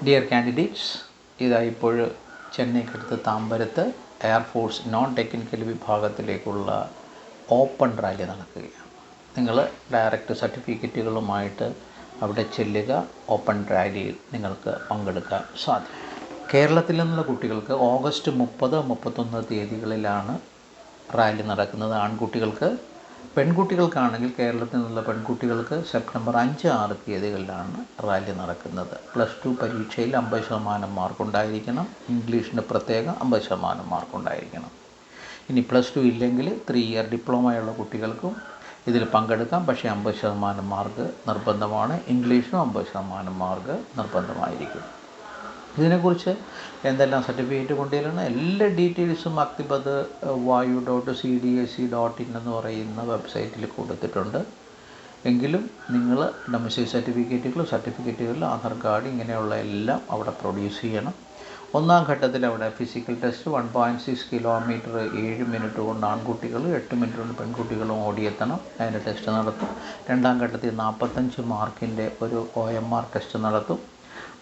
Dear candidates, ഇപ്പോൾ ചെന്നൈക്കടുത്ത് താമ്പരത്ത് എയർഫോഴ്സ് നോൺ ടെക്നിക്കൽ വിഭാഗത്തിലേക്കുള്ള ഓപ്പൺ റാലി നടക്കുകയാണ്. നിങ്ങൾ ഡയറക്റ്റ് സർട്ടിഫിക്കറ്റുകളുമായിട്ട് അവിടെ ചെല്ലുക. ഓപ്പൺ റാലിയിൽ നിങ്ങൾക്ക് പങ്കെടുക്കാൻ സാധിക്കും. കേരളത്തിൽ നിന്നുള്ള കുട്ടികൾക്ക് ഓഗസ്റ്റ് 30, 31 തീയതികളിലാണ് റാലി നടക്കുന്നത്. ആൺകുട്ടികൾക്ക്. പെൺകുട്ടികൾക്കാണെങ്കിൽ കേരളത്തിൽ നിന്നുള്ള പെൺകുട്ടികൾക്ക് സെപ്റ്റംബർ 5, 6 തീയതികളിലാണ് റാലി നടക്കുന്നത്. +2 പരീക്ഷയിൽ 50% മാർക്കുണ്ടായിരിക്കണം. ഇംഗ്ലീഷിന് പ്രത്യേകം 50% മാർക്കുണ്ടായിരിക്കണം. ഇനി +2 ഇല്ലെങ്കിൽ 3 ഇയർ ഡിപ്ലോമയുള്ള കുട്ടികൾക്കും ഇതിൽ പങ്കെടുക്കാം. പക്ഷേ 50% മാർക്ക് നിർബന്ധമാണ്. ഇംഗ്ലീഷിനും 50% മാർക്ക് നിർബന്ധമായിരിക്കും. ഇതിനെക്കുറിച്ച് എന്തെല്ലാം സർട്ടിഫിക്കറ്റ് കൊണ്ടുവരണം, എല്ലാ ഡീറ്റെയിൽസും aktibat.vayu.cdse.in എന്ന് പറയുന്ന വെബ്സൈറ്റിൽ കൊടുത്തിട്ടുണ്ട്. എങ്കിലും നിങ്ങൾ ഡൊമസ്റ്റിക് സർട്ടിഫിക്കറ്റുകൾ, ആധാർ കാർഡ് ഇങ്ങനെയുള്ള എല്ലാം അവിടെ പ്രൊഡ്യൂസ് ചെയ്യണം. ഒന്നാം ഘട്ടത്തിൽ അവിടെ ഫിസിക്കൽ ടെസ്റ്റ് 1.6 കിലോമീറ്റർ 7 മിനിറ്റ് കൊണ്ട് ആൺകുട്ടികളും 8 മിനിറ്റ് കൊണ്ട് പെൺകുട്ടികളും ഓടിയെത്തണം. അതിൻ്റെ ടെസ്റ്റ് നടത്തും. രണ്ടാം ഘട്ടത്തിൽ 45 മാർക്കിൻ്റെ ഒരു OMR ടെസ്റ്റ് നടത്തും.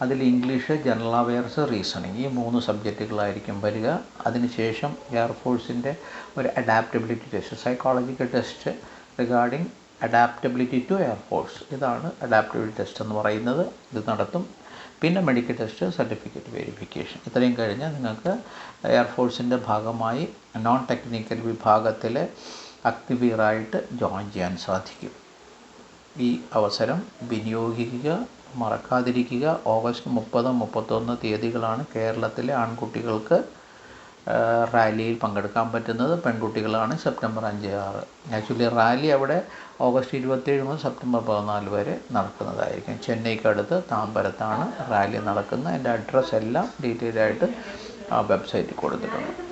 അതിൽ ഇംഗ്ലീഷ്, ജനറൽ അവെയർസ്, റീസണിങ് ഈ 3 സബ്ജക്റ്റുകളായിരിക്കും വരിക. അതിനുശേഷം എയർഫോഴ്സിൻ്റെ ഒരു adaptability test, psychological test regarding adaptability to air force. ഇതാണ് അഡാപ്റ്റബിലിറ്റി ടെസ്റ്റ് എന്ന് പറയുന്നത്. ഇത് നടത്തും. പിന്നെ മെഡിക്കൽ ടെസ്റ്റ്, സർട്ടിഫിക്കറ്റ് വെരിഫിക്കേഷൻ. ഇത്രയും കഴിഞ്ഞാൽ നിങ്ങൾക്ക് എയർഫോഴ്സിൻ്റെ ഭാഗമായി നോൺ ടെക്നിക്കൽ വിഭാഗത്തിൽ അഗ്നിവീറായിട്ട് ജോയിൻ ചെയ്യാൻ സാധിക്കും. ഈ അവസരം വിനിയോഗിക്കുക, മറക്കാതിരിക്കുക. ഓഗസ്റ്റ് 30, 31 തീയതികളാണ് കേരളത്തിലെ ആൺകുട്ടികൾക്ക് റാലിയിൽ പങ്കെടുക്കാൻ പറ്റുന്നത്. പെൺകുട്ടികളാണ് സെപ്റ്റംബർ 5, 6. ആക്ച്വലി റാലി അവിടെ ഓഗസ്റ്റ് 27 മുതൽ സെപ്റ്റംബർ 14 വരെ നടക്കുന്നതായിരിക്കും. ചെന്നൈക്കടുത്ത് താമ്പരത്താണ് റാലി നടക്കുന്നത്. അതിൻ്റെ അഡ്രസ്സ് എല്ലാം ഡീറ്റെയിൽ ആയിട്ട് ആ വെബ്സൈറ്റിൽ കൊടുത്തിട്ടുണ്ട്.